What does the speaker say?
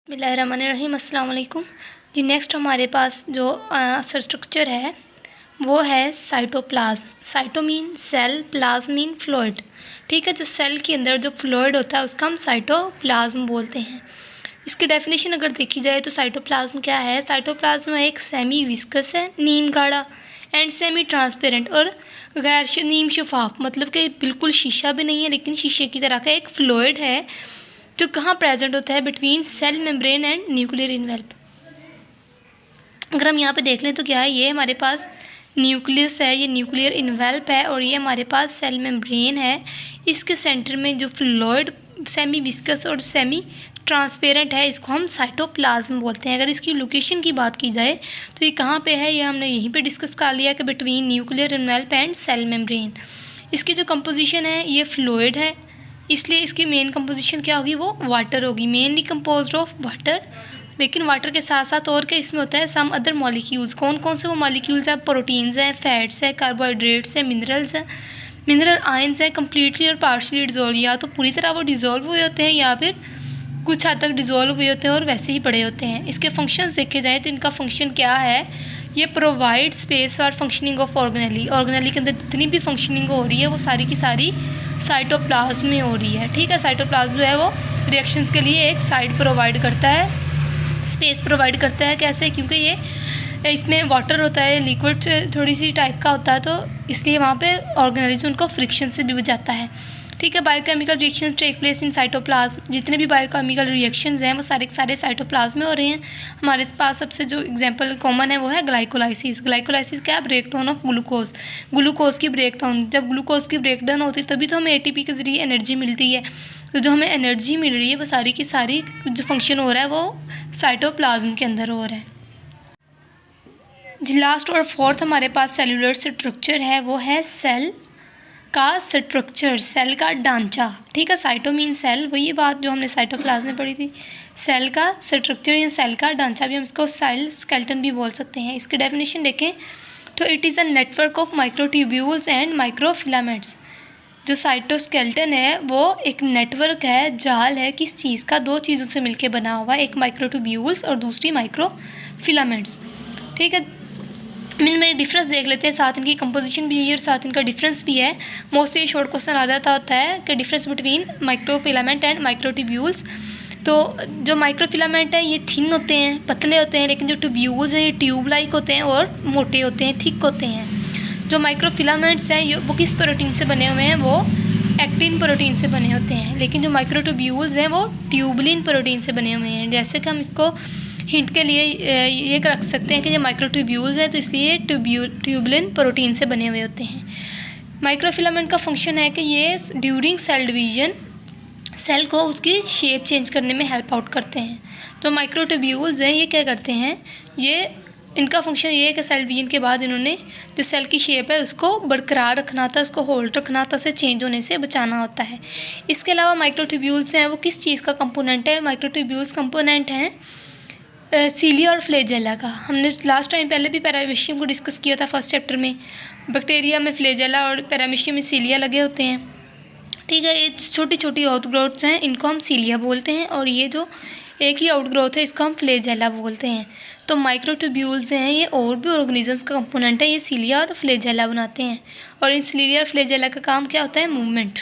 बिस्मिल्लाहिर्रहमानिर्रहीम अस्सलाम वालेकुम जी। नेक्स्ट हमारे पास जो स्ट्रक्चर है वो है cytoplasm. Cyto mean cell, plasm mean fluid. ठीक है, जो सेल के अंदर जो फ्लूइड होता है उसका हम साइटोप्लाज्म बोलते हैं। इसकी डेफिनेशन अगर देखी जाए तो साइटोप्लाज्म क्या है। साइटोप्लाज्म एक सेमी विस्कस है, नीम गाढ़ा एंड सेमी ट्रांसपेरेंट और गैर नीम शफाफ, मतलब कि बिल्कुल शीशा भी नहीं है लेकिन शीशे की तरह का एक फ्लूइड है जो कहाँ प्रेजेंट होता है, between cell membrane and nuclear envelope. अगर हम यहाँ पे देख लें तो क्या है, ये हमारे पास न्यूक्लियस है, ये न्यूक्लियर इन्वेल्प है और ये हमारे पास सेल मेम्ब्रेन है। इसके सेंटर में जो फ्लूइड सेमी विस्कस और सेमी ट्रांसपेरेंट है, इसको हम साइटोप्लाज्म बोलते हैं। अगर इसकी लोकेशन की बात की जाए तो ये कहाँ पे है, ये हमने यहीं पे डिस्कस कर लिया कि between nuclear envelope and cell membrane. इसकी जो कंपोजिशन है ये फ्लूइड है, इसलिए इसकी मेन कंपोजिशन क्या होगी, वो वाटर होगी, मेनली कंपोज्ड ऑफ वाटर। लेकिन वाटर के साथ साथ और क्या इसमें होता है, सम अदर मॉलिक्यूल्स। कौन कौन से वो मॉलिक्यूल्स हैं, प्रोटीन्स हैं, फैट्स हैं, कार्बोहाइड्रेट्स हैं, मिनरल्स हैं, मिनरल आयंस हैं, कम्प्लीटली और पार्शली डिजोल्व, या तो पूरी तरह वो डिजोल्व हुए होते हैं या फिर कुछ हद तक डिजोल्व हुए होते हैं और वैसे ही पड़े होते हैं। इसके फंक्शंस देखे जाएँ तो इनका फंक्शन क्या है, ये provide space for functioning of organelle. Organelle के अंदर जितनी भी फंक्शनिंग हो रही है वो सारी की सारी साइटोप्लाज्म में हो रही है। ठीक है, साइटोप्लाज्म जो है वो रिएक्शंस के लिए एक साइड प्रोवाइड करता है, स्पेस प्रोवाइड करता है। कैसे, क्योंकि ये इसमें वाटर होता है, लिक्विड थोड़ी सी टाइप का होता है, तो इसलिए वहाँ पे ऑर्गेनेलिज उनको फ्रिक्शन से भी बचाता है। ठीक है, biochemical reaction take place in cytoplasm. जितने भी बायोकेमिकल रिएक्शंस हैं वो सारे के सारे साइटोप्लाज्म में हो रहे हैं। हमारे पास सबसे जो एग्जांपल कॉमन है वो है ग्लाइकोलाइसिस। ग्लाइकोलाइसिस क्या है, ब्रेकडाउन ऑफ ग्लूकोज। ग्लूकोज की ब्रेकडाउन, जब ग्लूकोज की ब्रेकडाउन होती है तभी तो हमें एटीपी के जरिए एनर्जी मिलती है। तो जो हमें एनर्जी मिल रही है वो सारी की सारी जो फंक्शन हो रहा है वो साइटोप्लाज्म के अंदर हो रहा है। जी, लास्ट और फोर्थ हमारे पास सेलुलर स्ट्रक्चर है, वो है सेल का स्ट्रक्चर, सेल का ढांचा। ठीक है, साइटो मीन सेल, वही बात जो हमने साइटोप्लाज्म में पढ़ी थी। सेल का स्ट्रक्चर या सेल का ढांचा भी हम इसको सेल स्केलेटन भी बोल सकते हैं। इसकी डेफिनेशन देखें तो it is a network of microtubules and microfilaments. जो साइटोस्केलेटन है वो एक नेटवर्क है, जाल है, किस चीज़ का, दो चीज़ों से मिलकर बना हुआ है, एक माइक्रोट्यूब्यूल्स और दूसरी माइक्रोफिलामेंट्स। ठीक है, में डिफरेंस देख लेते हैं, साथ इनकी कंपोजिशन भी है और साथ इनका डिफरेंस भी है। मोस्टली शॉर्ट क्वेश्चन आ जाता होता है कि difference between microfilament and microtubules. तो जो माइक्रोफिलामेंट है ये थिन होते हैं, पतले होते हैं, लेकिन जो ट्यूब्यूल्स हैं ये ट्यूब लाइक होते हैं और मोटे होते हैं, थिक होते हैं। जो माइक्रोफिलामेंट्स हैं वो किस प्रोटीन से बने हुए हैं, वो एक्टिन प्रोटीन से बने होते हैं। लेकिन जो माइक्रोट्यूब्यूल्स हैं वो ट्यूबुलिन प्रोटीन से बने हुए हैं। जैसे कि हम इसको हिंट के लिए ये रख सकते हैं कि ये माइक्रोट्यूब्यूल्स हैं तो इसलिए ट्यूबुलिन प्रोटीन से बने हुए होते हैं। माइक्रोफिलामेंट का फंक्शन है कि ये ड्यूरिंग सेल डिवीजन सेल को उसकी शेप चेंज करने में हेल्प आउट करते हैं। तो माइक्रोट्यूब्यूल्स हैं ये क्या करते हैं, ये इनका फंक्शन ये है कि सेल डिवीजन के बाद इन्होंने जो सेल की शेप है उसको बरकरार रखना होता है, उसको होल्ड रखना होता है, उसे चेंज होने से बचाना होता है। इसके अलावा माइक्रोट्यूब्यूल्स हैं वो किस चीज़ का कंपोनेंट है, माइक्रोट्यूब्यूल्स कंपोनेंट हैं सीलिया और फ्लेजेला का। हमने लास्ट टाइम पहले भी पैरामीशियम को डिस्कस किया था फर्स्ट चैप्टर में। बैक्टीरिया में फ्लेजेला और पैरामीशियम में सीलिया लगे होते हैं। ठीक है, ये छोटी छोटी आउटग्रोथ्स हैं, इनको हम सीलिया बोलते हैं, और ये जो एक ही आउटग्रोथ है इसको हम फ्लेजेला बोलते हैं। तो माइक्रोट्यूब्यूल्स हैं ये और भी ऑर्गेनिजम्स का कंपोनेंट है, ये सीलिया और फ्लेजेला बनाते हैं। और इन सीलिया और फ्लेजेला का काम क्या होता है, मूवमेंट।